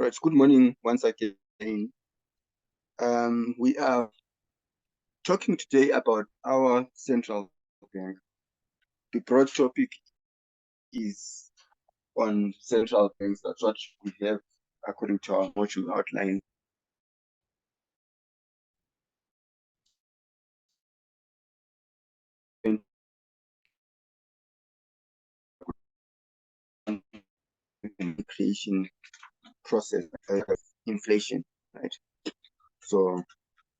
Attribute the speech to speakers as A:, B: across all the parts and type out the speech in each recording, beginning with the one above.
A: All right, good morning once again. We are talking today about our central bank. The broad topic is on central banks. That's what we have according to our module outline. Creation process, inflation, right? So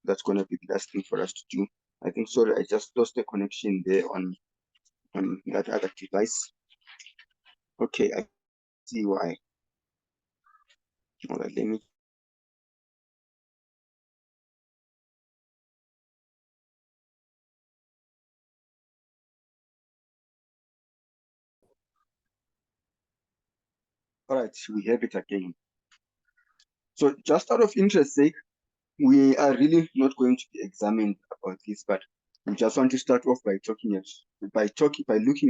A: that's going to be the last thing for us to do. I think, sorry, I just lost the connection there on that other device. Okay, I see why. All right, let me. All right, we have it again. So just out of interest sake, we are really not going to be examined about this, but we just want to start off by looking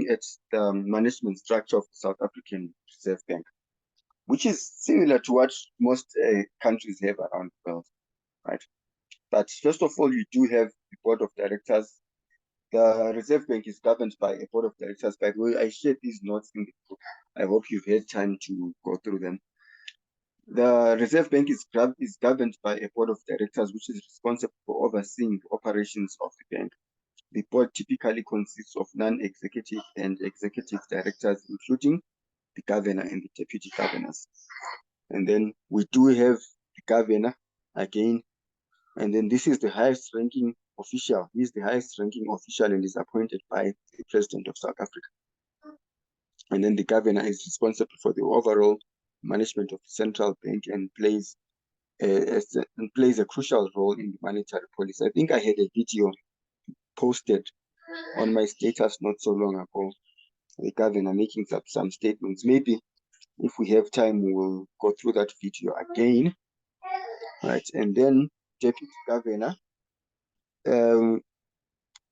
A: at the management structure of the South African Reserve Bank, which is similar to what most countries have around the world, right? But first of all, you do have the board of directors. The Reserve Bank is governed by a board of directors. By the way, I shared these notes in the book. I hope you've had time to go through them. The Reserve Bank is governed by a board of directors, which is responsible for overseeing the operations of the bank. The board typically consists of non-executive and executive directors, including the governor and the deputy governors. And then we do have the governor again, and then this is the highest ranking official. He is the highest ranking official and is appointed by the president of South Africa. And then the governor is responsible for the overall management of the central bank and plays a crucial role in the monetary policy. I think I had a video posted on my status not so long ago, the governor making some statements. Maybe if we have time, we will go through that video again. Right, and then deputy governor. The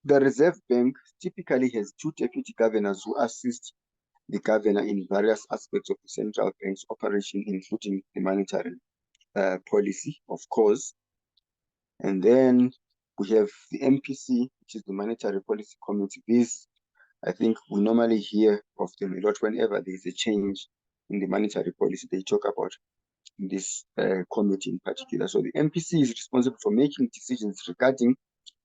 A: Reserve Bank typically has two deputy governors who assist the governor in various aspects of the central bank's operation, including the monetary policy, of course. And then we have the MPC, which is the Monetary Policy Committee. This, I think we normally hear of them a lot whenever there is a change in the monetary policy. They talk about this committee in particular. So the MPC is responsible for making decisions regarding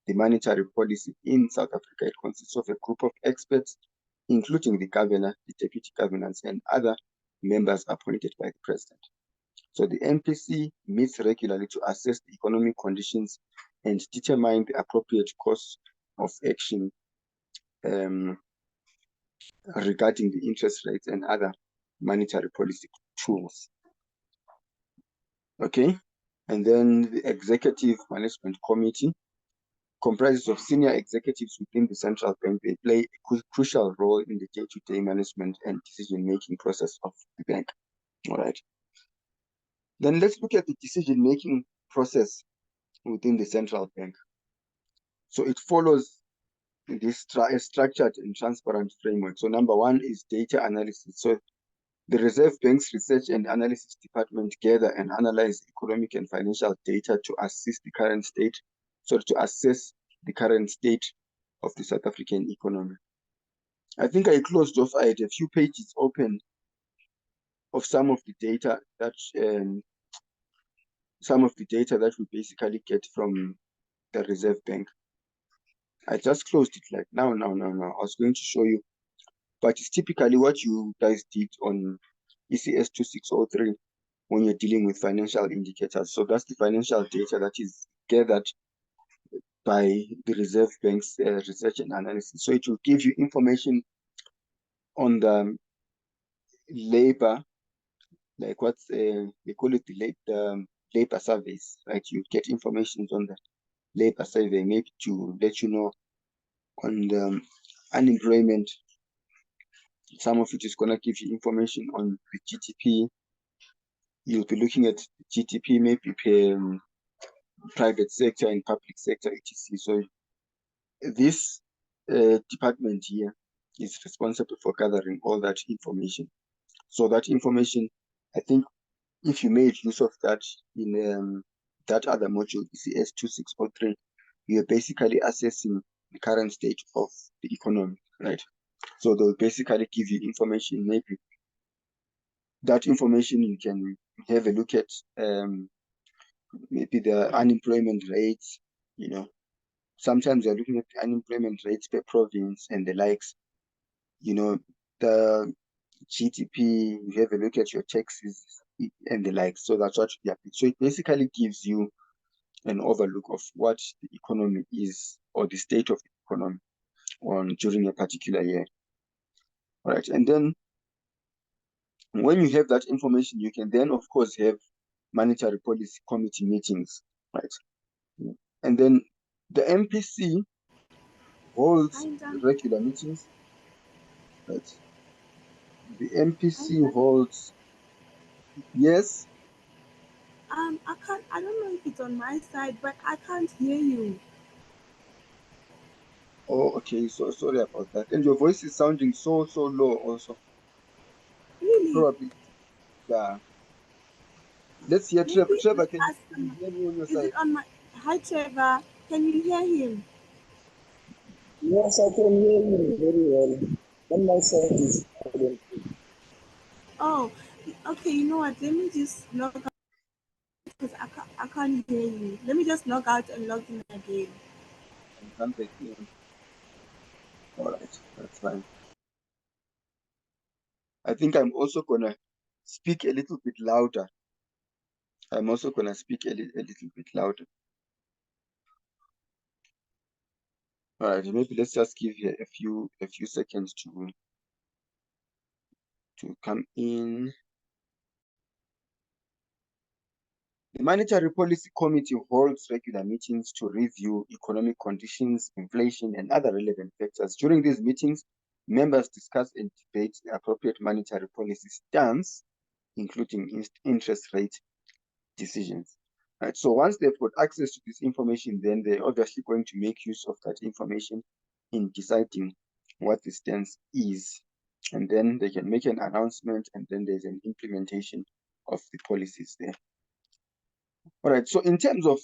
A: the monetary policy in South Africa. It consists of a group of experts, including the governor, the deputy governors, and other members appointed by the president. So the MPC meets regularly to assess the economic conditions and determine the appropriate course of action regarding the interest rates and other monetary policy tools. Okay, and then the Executive Management Committee comprises of senior executives within the central bank. They play a crucial role in the day-to-day management and decision-making process of the bank. All right. Then let's look at the decision-making process within the central bank. So it follows this structured and transparent framework. So number one is data analysis. So the Reserve Bank's research and analysis department gather and analyze economic and financial data to assess the current state of the South African economy. I think I closed off. I had a few pages open of some of the data that we basically get from the Reserve Bank. I just closed it like now. I was going to show you, but it's typically what you guys did on ECS 2603 when you're dealing with financial indicators. So that's the financial data that is gathered by the Reserve Bank's research and analysis. So it will give you information on the labor, like what's they call it the labor surveys, right? You get information on the labor survey, maybe to let you know on the unemployment. Some of it is gonna give you information on the GDP. You'll be looking at GDP maybe per private sector and public sector, etc. So this department here is responsible for gathering all that information. So that information, I think if you made use of that in that other module, ECS 2603, you're basically assessing the current state of the economy, right? So they'll basically give you information. Maybe that information you can have a look at, maybe the unemployment rates, you know. Sometimes you're looking at the unemployment rates per province and the likes, you know, the GDP, you have a look at your taxes and the likes. So that's what you have. So it basically gives you an overlook of what the economy is, or the state of the economy on during a particular year. All right. And then when you have that information, you can then, of course, have monetary policy committee meetings, right? And then the MPC holds
B: I'm done.
A: regular meetings, right? The
B: I'm
A: MPC
B: done.
A: holds, yes.
B: I can't. I don't know if it's on my side, but I can't hear you.
A: Oh, okay. So sorry about that. And your voice is sounding so low also.
B: Really?
A: Probably, yeah. Let's hear Trevor.
B: Maybe
A: Trevor,
B: let's
A: can
B: ask
A: you
B: someone.
A: hear me on your
B: Is
A: side?
B: it on my? Hi, Trevor. Can you hear him?
C: Yes, I can hear you very well. On my side is silent.
B: Oh, okay. You know what? Let me just log out because I can't hear you. Let me just log out and log in again.
A: And come back in. All right, that's fine. I think I'm also gonna speak a little bit louder. I'm also gonna speak a little bit louder. All right, maybe let's just give you a few seconds to come in. The Monetary Policy Committee holds regular meetings to review economic conditions, inflation, and other relevant factors. During these meetings, members discuss and debate the appropriate monetary policy stance, including interest rate decisions. Right. So once they've got access to this information, then they're obviously going to make use of that information in deciding what the stance is. And then they can make an announcement, and then there's an implementation of the policies there. All right. So in terms of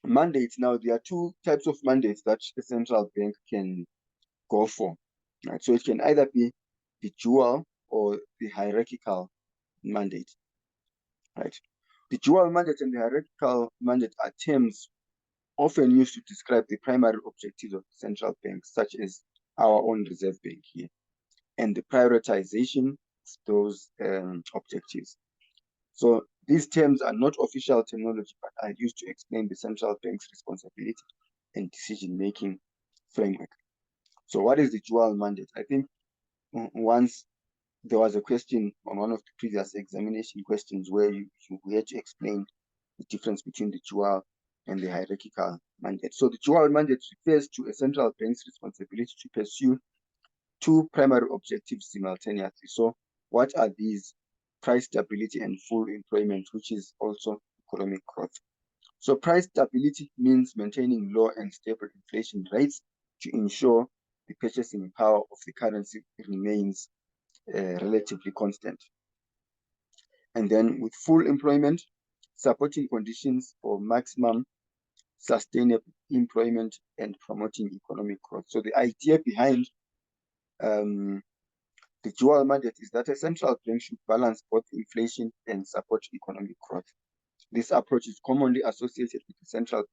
A: mandates, now there are two types of mandates that a central bank can go for. Right. So it can either be the dual or the hierarchical mandate. Right. The dual mandate and the hierarchical mandate are terms often used to describe the primary objectives of central banks, such as our own Reserve Bank here, and the prioritization of those objectives. So these terms are not official terminology, but are used to explain the central bank's responsibility and decision-making framework. So what is the dual mandate? I think once there was a question on one of the previous examination questions where you had to explain the difference between the dual and the hierarchical mandate. So the dual mandate refers to a central bank's responsibility to pursue two primary objectives simultaneously. So what are these? Price stability and full employment, which is also economic growth. So price stability means maintaining low and stable inflation rates to ensure the purchasing power of the currency remains relatively constant. And then with full employment, supporting conditions for maximum sustainable employment and promoting economic growth. So the idea behind the dual mandate is that a central bank should balance both inflation and support economic growth. This approach is commonly associated with the central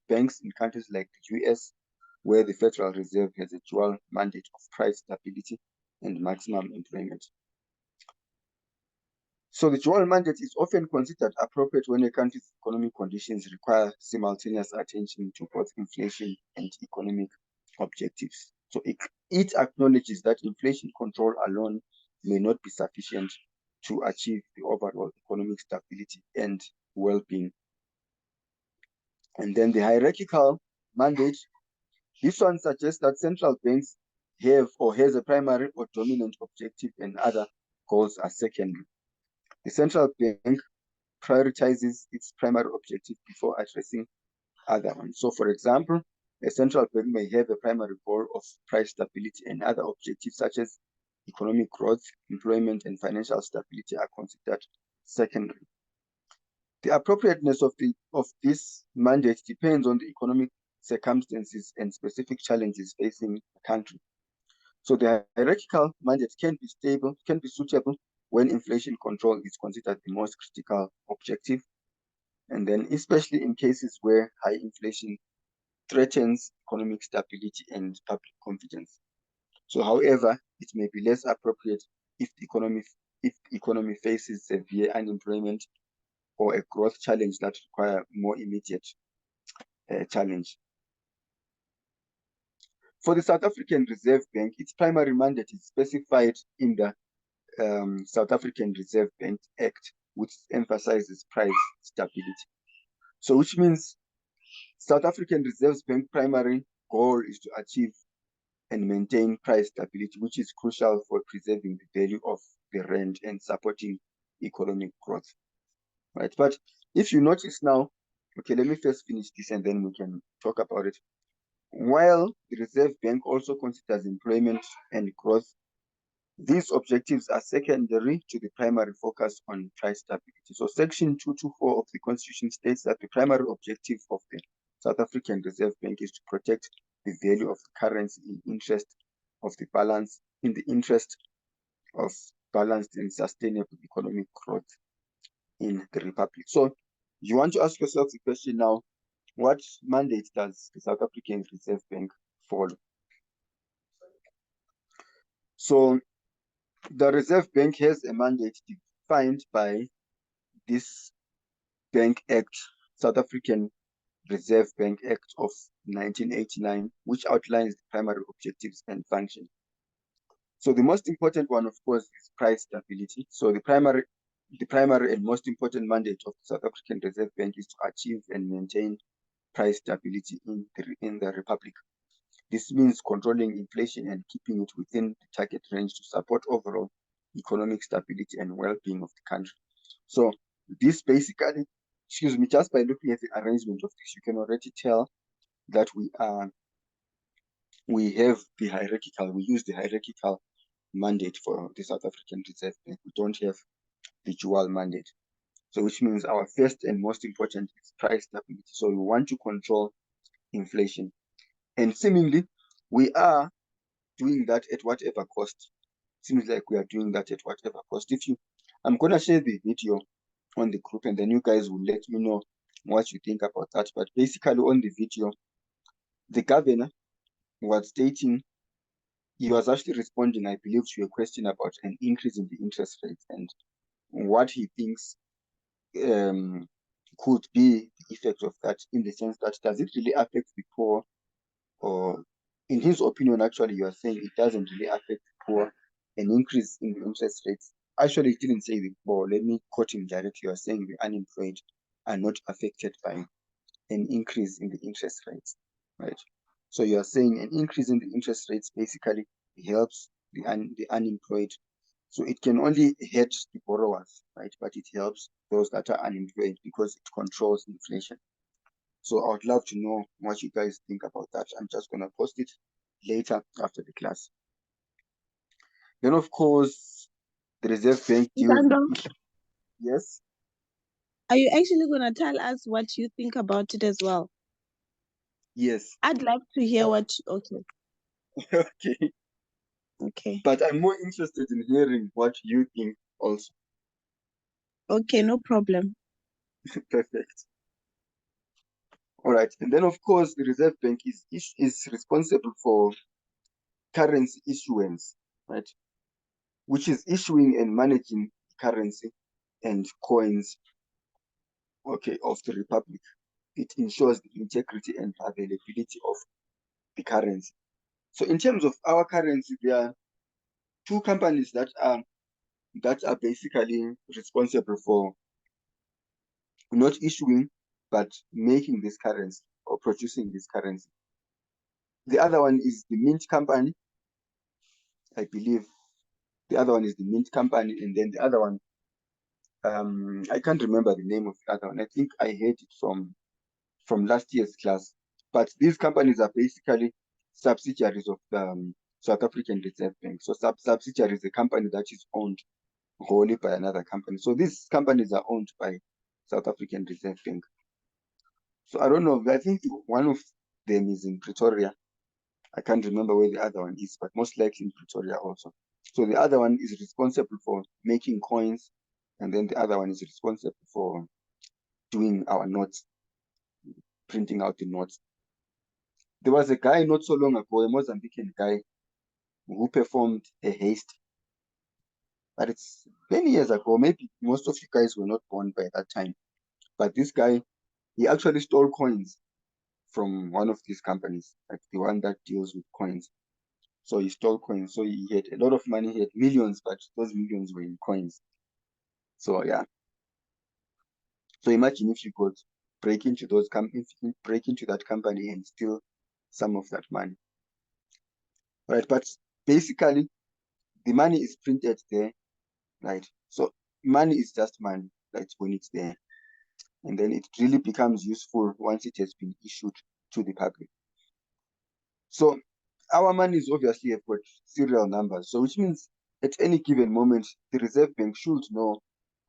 A: banks in countries like the US, where the Federal Reserve has a dual mandate of price stability and maximum employment. So the dual mandate is often considered appropriate when a country's economic conditions require simultaneous attention to both inflation and economic objectives. So it acknowledges that inflation control alone may not be sufficient to achieve the overall economic stability and well-being. And then the hierarchical mandate, this one suggests that central banks have or has a primary or dominant objective and other goals are secondary. The central bank prioritizes its primary objective before addressing other ones. So, for example, a central bank may have a primary goal of price stability, and other objectives such as economic growth, employment, and financial stability are considered secondary. The appropriateness of this mandate depends on the economic circumstances and specific challenges facing the country. So the hierarchical mandate can be suitable when inflation control is considered the most critical objective, and then especially in cases where high inflation threatens economic stability and public confidence. So, however, it may be less appropriate if the economy faces severe unemployment or a growth challenge that require more immediate challenge. For the South African Reserve Bank, its primary mandate is specified in the South African Reserve Bank Act, which emphasizes price stability. So, which means South African Reserve Bank primary goal is to achieve and maintain price stability, which is crucial for preserving the value of the rand and supporting economic growth. Right, but if you notice now, okay, let me first finish this and then we can talk about it. While the Reserve Bank also considers employment and growth, these objectives are secondary to the primary focus on price stability. So Section 224 of the Constitution states that the primary objective of the South African Reserve Bank is to protect the value of the currency in the interest of balanced and sustainable economic growth in the Republic. So you want to ask yourself the question now, what mandate does the South African Reserve Bank follow? So the Reserve Bank has a mandate defined by this Bank Act, South African Reserve Bank Act of 1989, which outlines the primary objectives and function. So the most important one, of course, is price stability. So the primary and most important mandate of the South African Reserve Bank is to achieve and maintain price stability in the Republic. This means controlling inflation and keeping it within the target range to support overall economic stability and well-being of the country. So this basically, just by looking at the arrangement of this, you can already tell that we use the hierarchical mandate for the South African Reserve Bank. We don't have the dual mandate. So which means our first and most important is price stability. So we want to control inflation. And seemingly, we are doing that at whatever cost. Seems like we are doing that at whatever cost. I'm going to share the video on the group and then you guys will let me know what you think about that. But basically on the video, the governor was stating, he was actually responding, I believe, to a question about an increase in the interest rates and what he thinks could be the effect of that, in the sense that does it really affect the poor? Or in his opinion, actually, you are saying it doesn't really affect the poor, an increase in the interest rates. Actually, he didn't say the poor. Let me quote him directly. You are saying the unemployed are not affected by an increase in the interest rates, right? So you are saying an increase in the interest rates basically helps the unemployed. So it can only hurt the borrowers, right? But it helps those that are unemployed because it controls inflation. So I would love to know what you guys think about that. I'm just going to post it later after the class. Then, of course, the Reserve Bank deals. Yes.
B: Are you actually going to tell us what you think about it as well?
A: Yes.
B: I'd like to hear what. Okay.
A: Okay.
B: Okay.
A: But I'm more interested in hearing what you think also.
B: Okay, no problem.
A: Perfect. All right. And then, of course, the Reserve Bank is responsible for currency issuance, right? Which is issuing and managing currency and coins, okay, of the Republic. It ensures the integrity and availability of the currency. So in terms of our currency, there are two companies that are basically responsible for not issuing but making this currency or producing this currency. The other one is the Mint Company. I believe the other one is the Mint Company, and then the other one, I can't remember the name of the other one. I think I heard it from last year's class. But these companies are basically subsidiaries of the South African Reserve Bank. So subsidiary is a company that is owned wholly by another company. So these companies are owned by South African Reserve Bank. So I don't know. I think one of them is in Pretoria. I can't remember where the other one is, but most likely in Pretoria also. So the other one is responsible for making coins, and then the other one is responsible for doing our notes, printing out the notes. There was a guy not so long ago, a Mozambican guy, who performed a heist, but it's many years ago. Maybe most of you guys were not born by that time. But this guy, he actually stole coins from one of these companies, like the one that deals with coins. So he stole coins. So he had a lot of money. He had millions, but those millions were in coins. So yeah. So imagine if you could break into break into that company and steal some of that money. Right. But basically the money is printed there, right? So money is just money, right, when it's there. And then it really becomes useful once it has been issued to the public. So our monies obviously have got serial numbers. So which means at any given moment, the Reserve Bank should know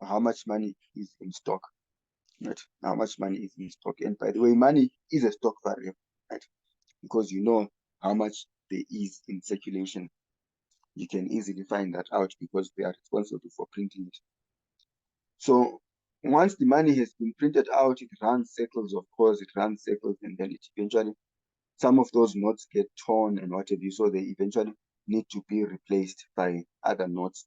A: how much money is in stock, right? How much money is in stock. And by the way, money is a stock variable, right? Because you know how much there is in circulation. You can easily find that out because they are responsible for printing it. So once the money has been printed out, it runs circles, of course, it runs circles, and then it eventually, some of those notes get torn and what have you, so they eventually need to be replaced by other notes.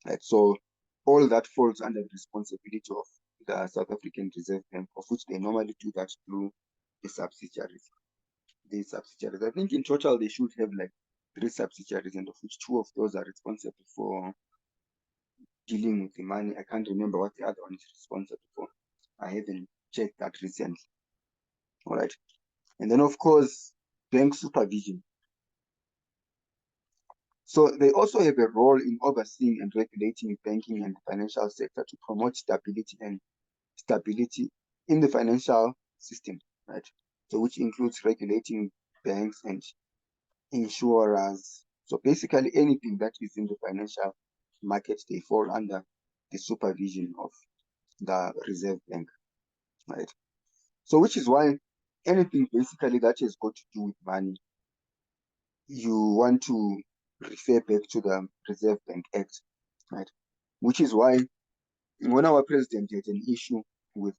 A: Right? So all that falls under the responsibility of the South African Reserve Bank, of which they normally do that through the subsidiaries. I think in total they should have like 3 subsidiaries, and of which 2 of those are responsible for dealing with the money. I can't remember what the other one is responsible for. I haven't checked that recently. All right. And then, of course, bank supervision. So they also have a role in overseeing and regulating banking and the financial sector to promote stability in the financial system, right? So which includes regulating banks and insurers. So basically anything that is in the financial market, they fall under the supervision of the Reserve Bank, right? So which is why anything basically that has got to do with money, you want to refer back to the Reserve Bank Act, right? Which is why when our president had an issue with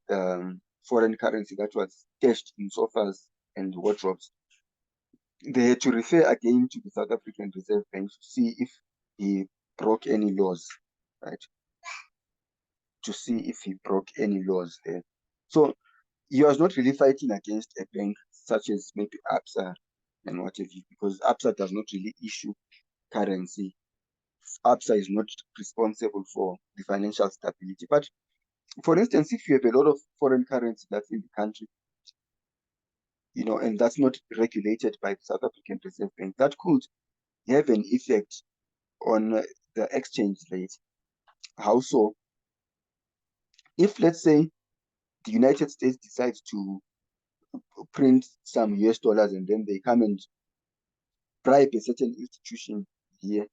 A: foreign currency that was stashed in sofas and wardrobes, they had to refer again to the South African Reserve Bank to see if he broke any laws, right? To see if he broke any laws there. So he was not really fighting against a bank such as maybe Absa and what have you, because Absa does not really issue currency. Absa is not responsible for the financial stability. But for instance, if you have a lot of foreign currency that's in the country, and that's not regulated by the South African Reserve Bank, that could have an effect on the exchange rate. How so? If, let's say, the United States decides to print some US dollars and then they come and bribe a certain institution here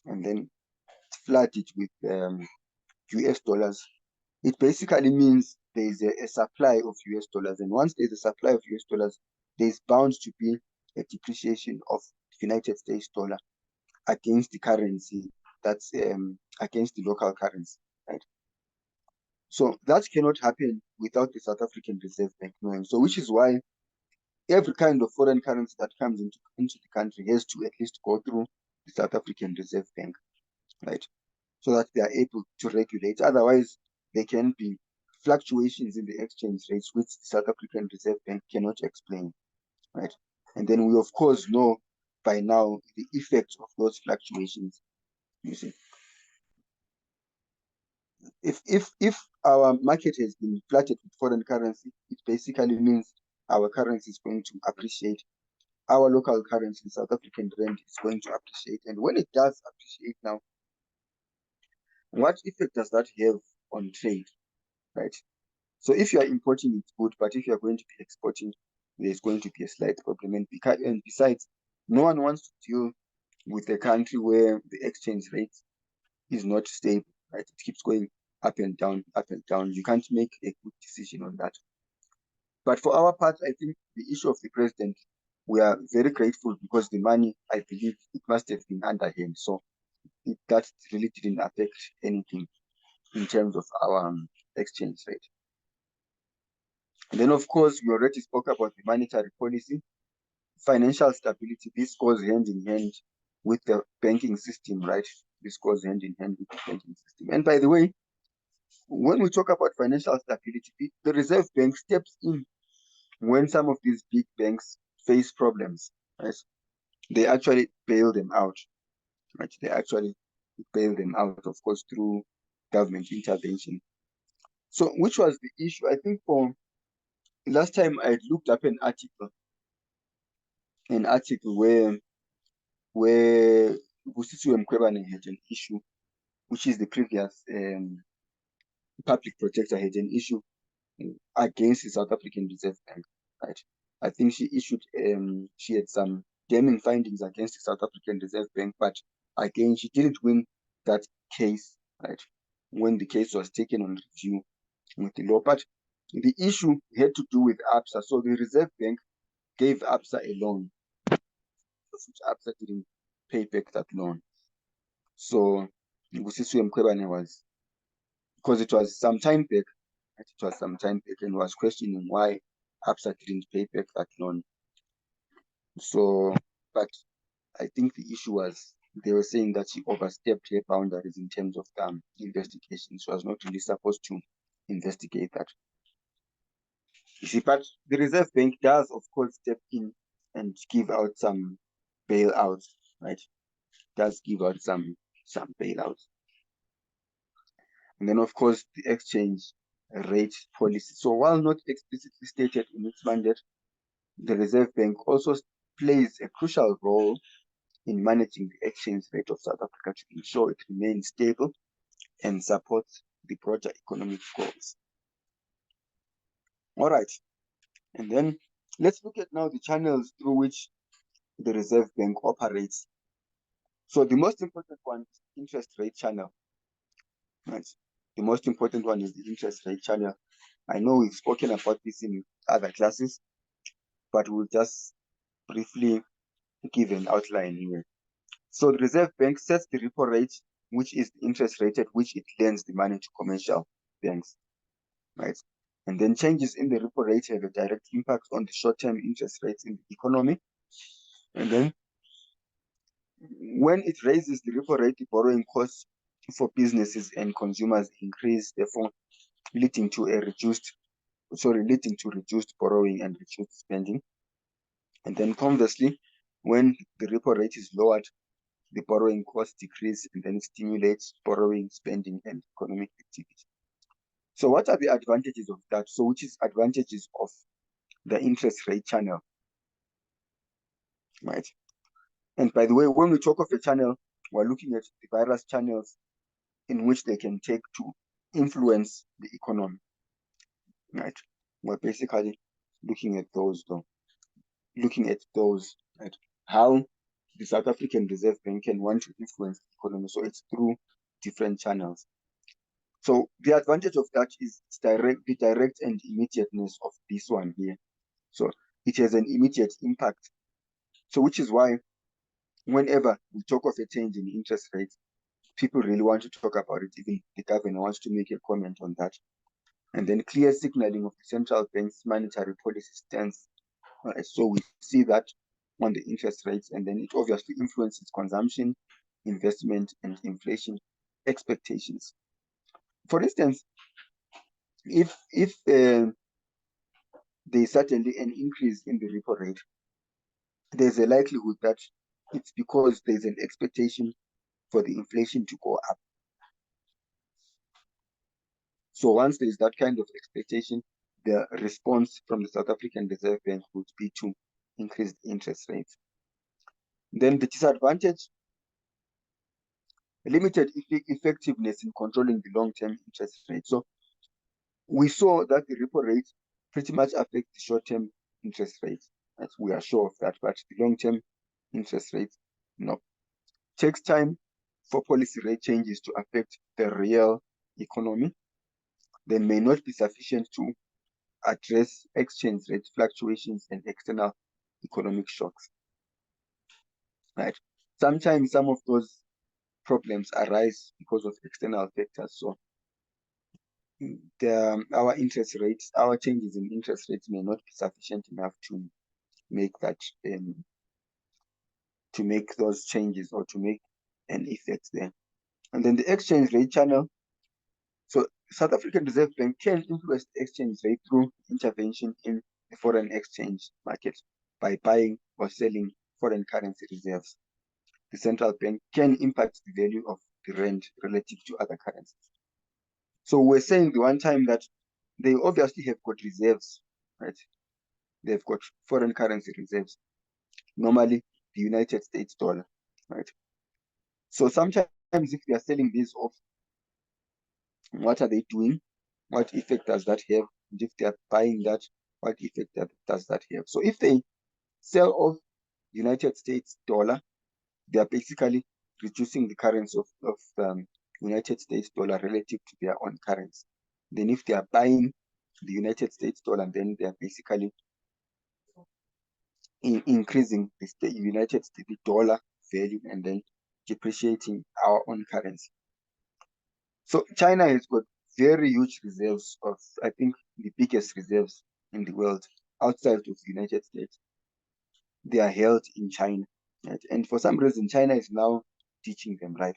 A: and then flood it with US dollars, it basically means there is a supply of US dollars. And once there's a supply of US dollars, there's bound to be a depreciation of the United States dollar against the currency that's against the local currency, right? So that cannot happen without the South African Reserve Bank knowing. So which is why every kind of foreign currency that comes into the country has to at least go through the South African Reserve Bank, right? So that they are able to regulate. Otherwise, there can be fluctuations in the exchange rates, which the South African Reserve Bank cannot explain, right? And then we, of course, know by now the effects of those fluctuations. You see, if our market has been flooded with foreign currency, it basically means our currency is going to appreciate. Our local currency, South African rand, is going to appreciate. And when it does appreciate now, what effect does that have on trade, right? So if you are importing, it's good, but if you are going to be exporting, there's going to be a slight problem. And besides, no one wants to deal with a country where the exchange rate is not stable, right? It keeps going up and down, up and down. You can't make a good decision on that. But for our part, I think the issue of the president, we are very grateful because the money, I believe, it must have been underhand. So that really didn't affect anything in terms of our exchange rate. And then, of course, we already spoke about the monetary policy, financial stability. This goes hand in hand with the banking system, right? This goes hand in hand with the banking system. And by the way, when we talk about financial stability, the Reserve Bank steps in when some of these big banks face problems, right? They actually bail them out, right? They actually bail them out, of course, through government intervention. So, which was the issue? I think for last time I looked up an article where Busisiwe Mkhwebane had an issue, which is the previous public protector had an issue against the South African Reserve Bank, right? I think she had some damning findings against the South African Reserve Bank, but again, she didn't win that case, right? When the case was taken on review with the law. But the issue had to do with ABSA. So the Reserve Bank gave ABSA a loan, which ABSA didn't pay back that loan. So Busisiwe Mkhwebane was, because it was some time back, and was questioning why ABSA didn't pay back that loan. So, but I think the issue was they were saying that she overstepped her boundaries in terms of investigation. She was not really supposed to investigate that. You see, but the Reserve Bank does, of course, step in and give out some bailouts, right? Does give out some bailouts. And then, of course, the exchange rate policy. So while not explicitly stated in its mandate, the Reserve Bank also plays a crucial role in managing the exchange rate of South Africa to ensure it remains stable and supports the broader economic goals. All right. And then let's look at now the channels through which the Reserve Bank operates. So the most important one is interest rate channel. Right. The most important one is the interest rate channel. I know we've spoken about this in other classes, but we'll just briefly give an outline here. So the Reserve Bank sets the repo rate, which is the interest rate at which it lends the money to commercial banks, right? And then changes in the repo rate have a direct impact on the short-term interest rates in the economy. And then when it raises the repo rate, the borrowing costs for businesses and consumers increase, therefore leading to reduced borrowing and reduced spending. And then conversely, when the repo rate is lowered, the borrowing costs decrease, and then it stimulates borrowing, spending, and economic activity. So what are the advantages of that? So which is advantages of the interest rate channel, right? And by the way, when we talk of a channel, we're looking at the various channels in which they can take to influence the economy, right? We're basically looking at those, right? How the South African Reserve Bank can want to influence the economy. So it's through different channels. So the advantage of that is the direct and immediateness of this one here. So it has an immediate impact. So which is why whenever we talk of a change in interest rates, people really want to talk about it. Even the governor wants to make a comment on that. And then clear signaling of the central bank's monetary policy stance. So we see that on the interest rates, and then it obviously influences consumption, investment, and inflation expectations. For instance, if there's certainly an increase in the repo rate, there's a likelihood that it's because there's an expectation for the inflation to go up. So once there's that kind of expectation, the response from the South African Reserve Bank would be to increase the interest rates. Then the disadvantage, limited effectiveness in controlling the long-term interest rate. So we saw that the repo rate pretty much affects the short-term interest rate. As we are sure of that, but the long-term interest rate, no. Takes time for policy rate changes to affect the real economy, they may not be sufficient to address exchange rate fluctuations and external economic shocks. Right? Sometimes some of those problems arise because of external factors. So our interest rates, our changes in interest rates may not be sufficient enough to make that to make those changes or to make an effect there. And then the exchange rate channel. So South African Reserve Bank can influence the exchange rate through intervention in the foreign exchange market by buying or selling foreign currency reserves. The central bank can impact the value of the rand relative to other currencies. So we're saying the one time that they obviously have got reserves, right? They've got foreign currency reserves, normally the United States dollar, right? So sometimes if they are selling these off, what are they doing? What effect does that have? And if they are buying that, what effect does that have? So if they sell off United States dollar, they are basically reducing the currency of United States dollar relative to their own currency. Then if they are buying the United States dollar, then they are basically increasing the United States dollar value and then depreciating our own currency. So China has got very huge reserves of, I think, the biggest reserves in the world outside of the United States. They are held in China, right? And for some reason, China is now teaching them, right?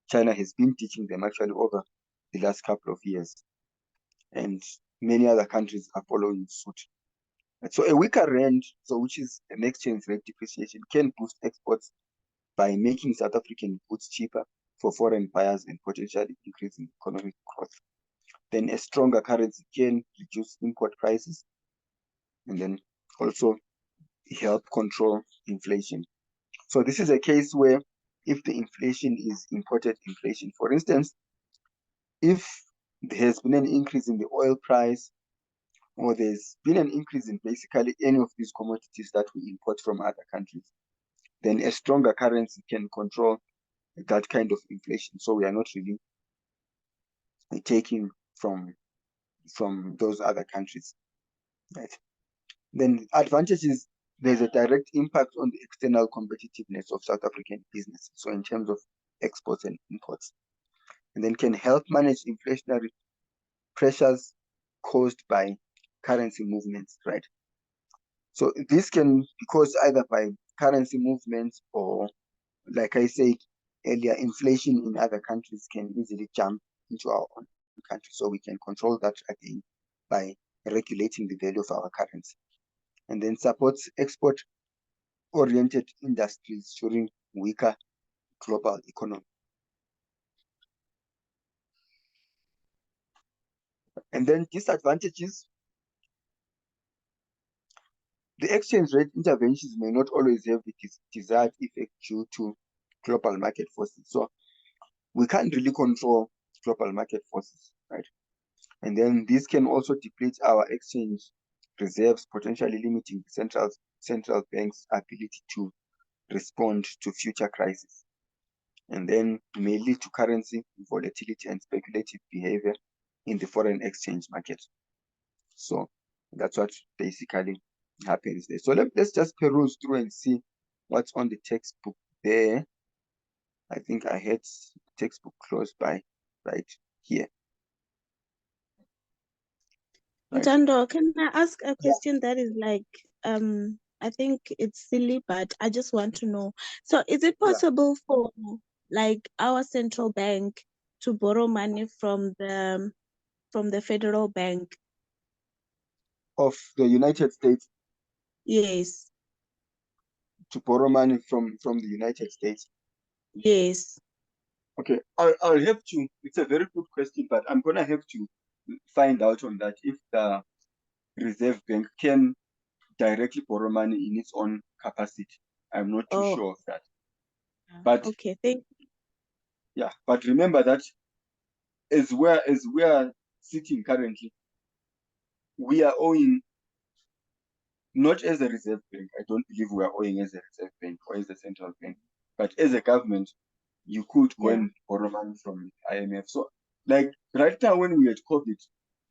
A: China has been teaching them actually over the last couple of years, and many other countries are following suit. So a weaker rand, so which is an exchange rate depreciation, can boost exports by making South African goods cheaper for foreign buyers and potentially increasing economic growth. Then a stronger currency can reduce import prices and then also help control inflation. So this is a case where if the inflation is imported inflation, for instance, if there has been an increase in the oil price, or there's been an increase in basically any of these commodities that we import from other countries, then a stronger currency can control that kind of inflation. So we are not really taking from those other countries, right? Then advantages, there's a direct impact on the external competitiveness of South African business. So in terms of exports and imports, and then can help manage inflationary pressures caused by currency movements, right? So this can be caused either by currency movements or, like I said earlier, inflation in other countries can easily jump into our own country. So we can control that again by regulating the value of our currency. And then supports export-oriented industries during weaker global economy. And then disadvantages, the exchange rate interventions may not always have the desired effect due to global market forces. So we can't really control global market forces, right? And then this can also deplete our exchange reserves, potentially limiting the central bank's ability to respond to future crises. And then may lead to currency volatility and speculative behavior in the foreign exchange market. So that's what basically happens there. So let's just peruse through and see what's on the textbook there. I think I had the textbook close by right here. Right.
B: Tando, can I ask a question that is like, I think it's silly, but I just want to know. So is it possible for like our central bank to borrow money from the federal bank?
A: Of the United States?
B: Yes.
A: To borrow money from the United States?
B: Yes.
A: Okay, I'll have to, it's a very good question, but I'm gonna have to find out on that if the Reserve Bank can directly borrow money in its own capacity. I'm not too sure of that. But
B: okay, thank you.
A: Yeah, but remember that as we are sitting currently, we are owing not as a Reserve Bank. I don't believe we are owing as a Reserve Bank or as a central bank, but as a government, you could go
B: Yeah.
A: and borrow money from IMF. So, like right now, when we had COVID,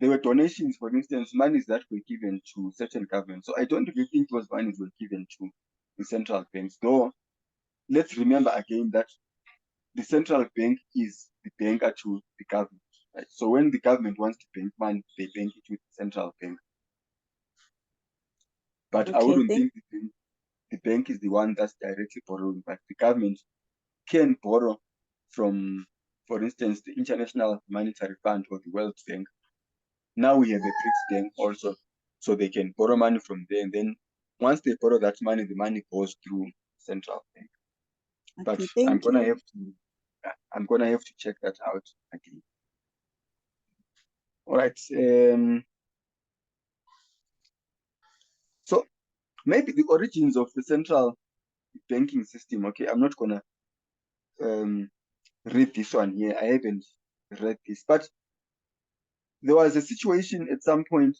A: there were donations, for instance, monies that were given to certain governments. So I don't really think those monies were given to the central banks. Though, let's remember again that the central bank is the banker to the government. Right? So when the government wants to bank money, they bank it with the central bank. But I
B: Okay,
A: wouldn't
B: thank
A: think the bank is the one that's directly borrowing, but the government can borrow from, for instance, the International Monetary Fund or the World Bank. Now we have a BRICS bank also, so they can borrow money from there. And then once they borrow that money, the money goes through central bank. But
B: okay, thank you.
A: I'm gonna have to check that out again. All right. So maybe the origins of the central banking system. Okay, I'm not gonna read this one here. I haven't read this, but there was a situation at some point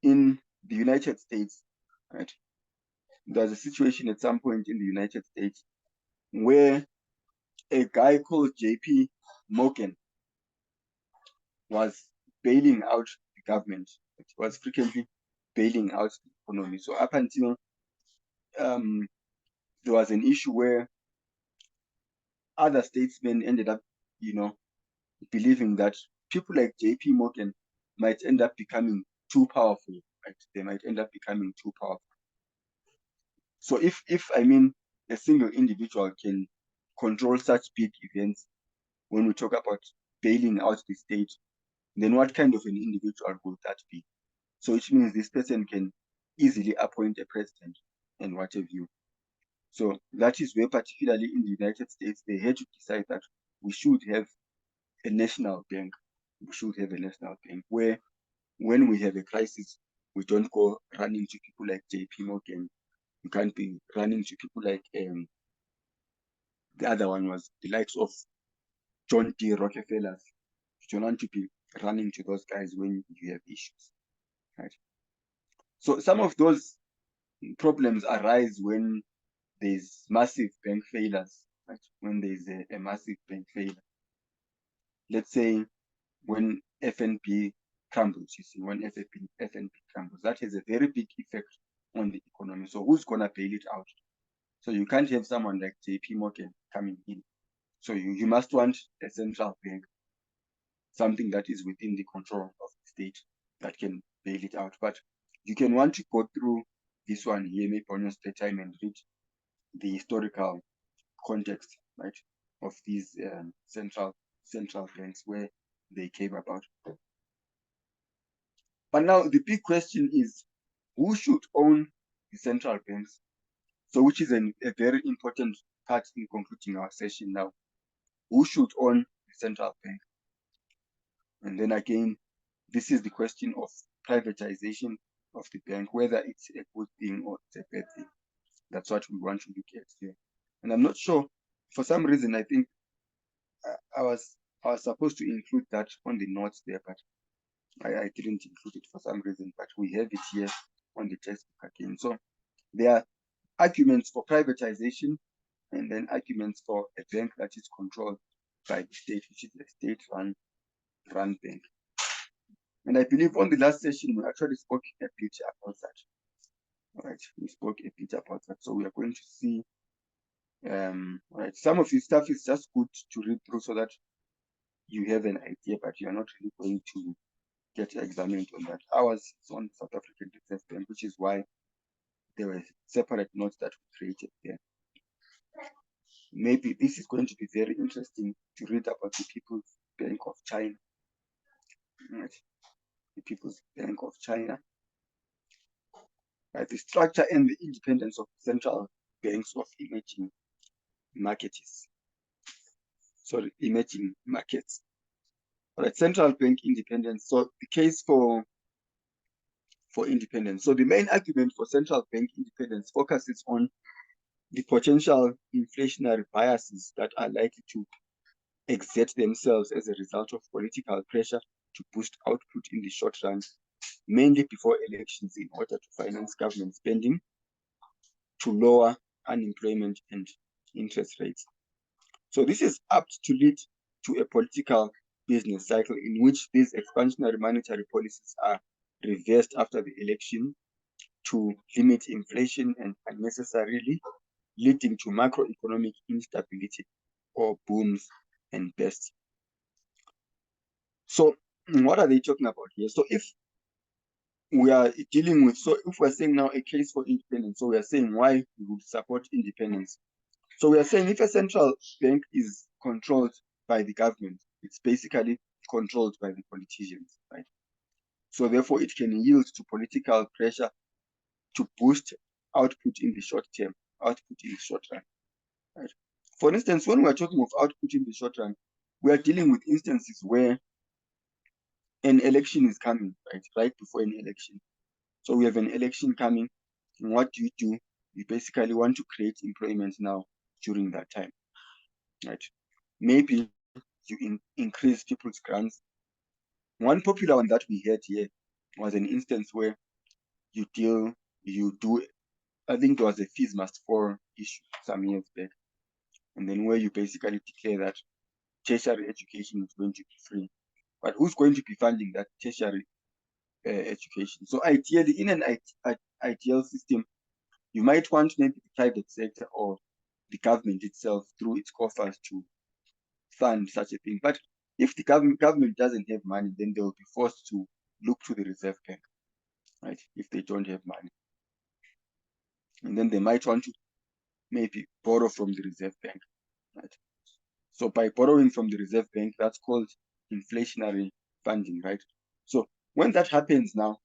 A: in the United States, right? There was a situation at some point in the United States where a guy called JP Morgan was bailing out the government. It was frequently bailing out the economy. So up until there was an issue where other statesmen ended up, believing that people like JP Morgan might end up becoming too powerful, right? They might end up becoming too powerful. So if I mean a single individual can control such big events, when we talk about bailing out the state, then what kind of an individual would that be? So it means this person can easily appoint a president and what have you. So that is where, particularly in the United States, they had to decide that we should have a national bank. We should have a national bank where when we have a crisis, we don't go running to people like JP Morgan. You can't be running to people like the other one was the likes of John D. Rockefeller. You don't want to be running to those guys when you have issues, right? So some of those problems arise when there's massive bank failures, right? When there's a massive bank failure. Let's say when FNB crumbles, you see, when FNB crumbles, that has a very big effect on the economy. So who's gonna bail it out? So you can't have someone like JP Morgan coming in. So you must want a central bank, something that is within the control of the state that can bail it out. But you can want to go through this one here, maybe on your spare time, and read the historical context, right, of these central banks, where they came about. But now the big question is, who should own the central banks? So which is a very important part in concluding our session now. Who should own the central bank? And then again, this is the question of privatization of the bank, whether it's a good thing or it's a bad thing. That's what we want to look at here. And I'm not sure, for some reason, I think I was supposed to include that on the notes there, but I didn't include it for some reason, but we have it here on the textbook again. So there are arguments for privatization and then arguments for a bank that is controlled by the state, which is a state-run bank. And I believe on the last session, we actually spoke a bit about that. All right, we spoke a bit about that. So we are going to see, all right, some of this stuff is just good to read through so that you have an idea, but you're not really going to get examined on that. Ours is on South African Reserve Bank, which is why there were separate notes that we created there. Maybe this is going to be very interesting to read about the People's Bank of China. Right? The People's Bank of China. Right? The structure and the independence of central banks of emerging markets. All right, central bank independence. So the case for independence. So the main argument for central bank independence focuses on the potential inflationary biases that are likely to exert themselves as a result of political pressure to boost output in the short run, mainly before elections, in order to finance government spending, to lower unemployment and interest rates. So this is apt to lead to a political business cycle in which these expansionary monetary policies are reversed after the election to limit inflation and unnecessarily leading to macroeconomic instability or booms and busts. So what are they talking about here? So if we are dealing with, so if we're saying now a case for independence, so we are saying why we would support independence. So we are saying if a central bank is controlled by the government, it's basically controlled by the politicians, right? So therefore it can yield to political pressure to boost output in the short term, output in the short run, right? For instance, when we're talking of output in the short run, we are dealing with instances where an election is coming, right before an election. So we have an election coming, and what do? You basically want to create employment now during that time, right? Maybe you increase people's grants. One popular one that we had here was an instance where you do, I think there was a fees must fall issue some years back, and then where you basically declare that tertiary education is going to be free. But who's going to be funding that tertiary education? So ideally, in an ideal system, you might want maybe the private sector or the government itself through its coffers to fund such a thing. But if the government doesn't have money, then they will be forced to look to the Reserve Bank, right? If they don't have money. And then they might want to maybe borrow from the Reserve Bank, right? So by borrowing from the Reserve Bank, that's called inflationary funding, right? So when that happens now,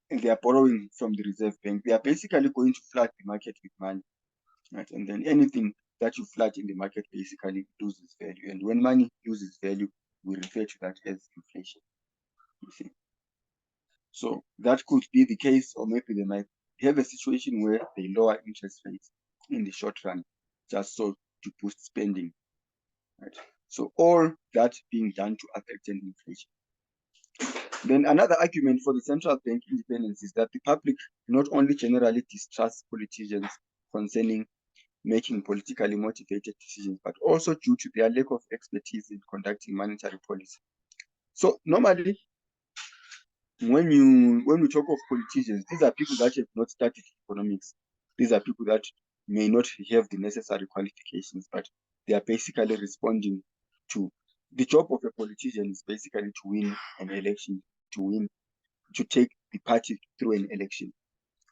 A: and they are borrowing from the Reserve Bank, they are basically going to flood the market with money, right? And then anything that you flood in the market basically loses value. And when money loses value, we refer to that as inflation. You see? So that could be the case, or maybe they might have a situation where they lower interest rates in the short run, just so to boost spending, right? So all that being done to affect inflation. Then another argument for the central bank independence is that the public not only generally distrusts politicians concerning making politically motivated decisions, but also due to their lack of expertise in conducting monetary policy. So normally, when we talk of politicians, these are people that have not studied economics. These are people that may not have the necessary qualifications, but they are basically responding to the job of a politician is basically to win an election, to take the party through an election.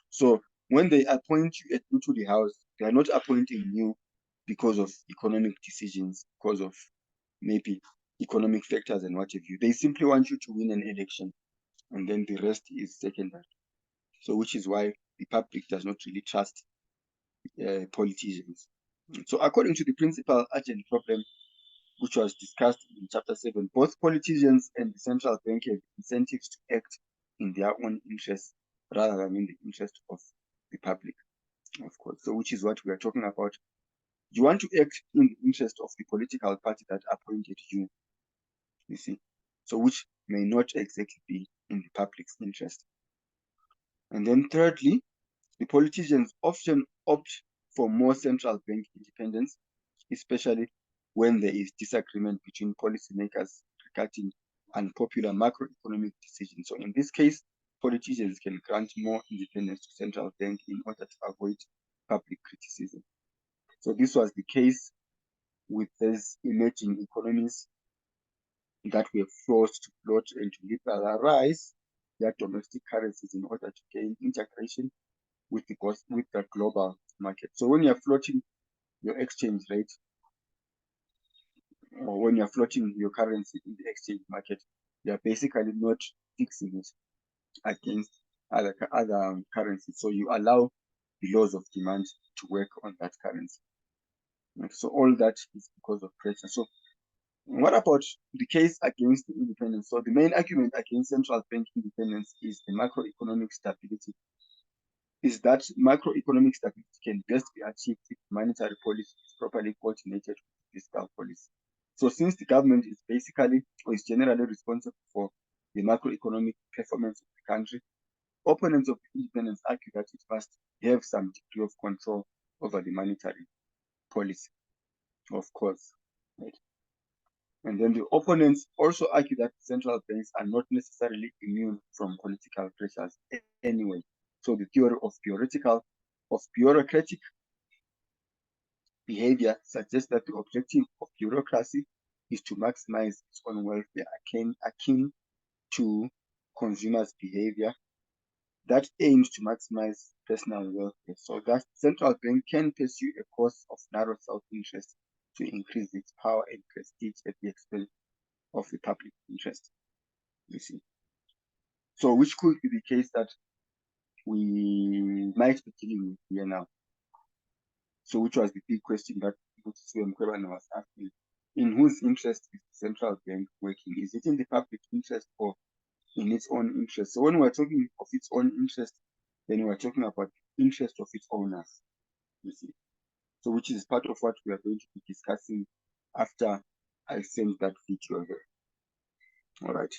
A: So when they appoint you to the house, they are not appointing you because of economic decisions, because of maybe economic factors and what have you. They simply want you to win an election, and then the rest is secondary. So which is why the public does not really trust politicians. So according to the principal urgent problem, which was discussed in chapter 7, both politicians and the central bank have incentives to act in their own interest rather than in the interest of the public, of course. So which is what we are talking about. You want to act in the interest of the political party that appointed you, you see. So which may not exactly be in the public's interest. And then thirdly, the politicians often opt for more central bank independence, especially when there is disagreement between policymakers regarding unpopular macroeconomic decisions. So in this case, politicians can grant more independence to central bank in order to avoid public criticism. So this was the case with these emerging economies that were forced to float and to liberalize their domestic currencies in order to gain integration with the global market. So when you're floating your exchange rate, or when you're floating your currency in the exchange market, you're basically not fixing it against other currencies. So you allow the laws of demand to work on that currency. So all that is because of pressure. So what about the case against the independence? So the main argument against central bank independence is the macroeconomic stability. Is that macroeconomic stability can best be achieved if monetary policy is properly coordinated with fiscal policy. So since the government is basically or is generally responsible for the macroeconomic performance of the country, opponents of independence argue that it must have some degree of control over the monetary policy. of course, right? And then the opponents also argue that central banks are not necessarily immune from political pressures anyway. So the theory of bureaucratic behavior suggests that the objective of bureaucracy is to maximize its own welfare, akin to consumers' behavior that aims to maximize personal welfare. So that central bank can pursue a course of narrow self-interest to increase its power and prestige at the expense of the public interest. You see. So which could be the case that we might be dealing with here now. So which was the big question that Mkhwebane was asking. In whose interest is the central bank working? Is it in the public interest or in its own interest? So when we're talking of its own interest, then we're talking about the interest of its owners, you see. So which is part of what we are going to be discussing after I send that video there. All right.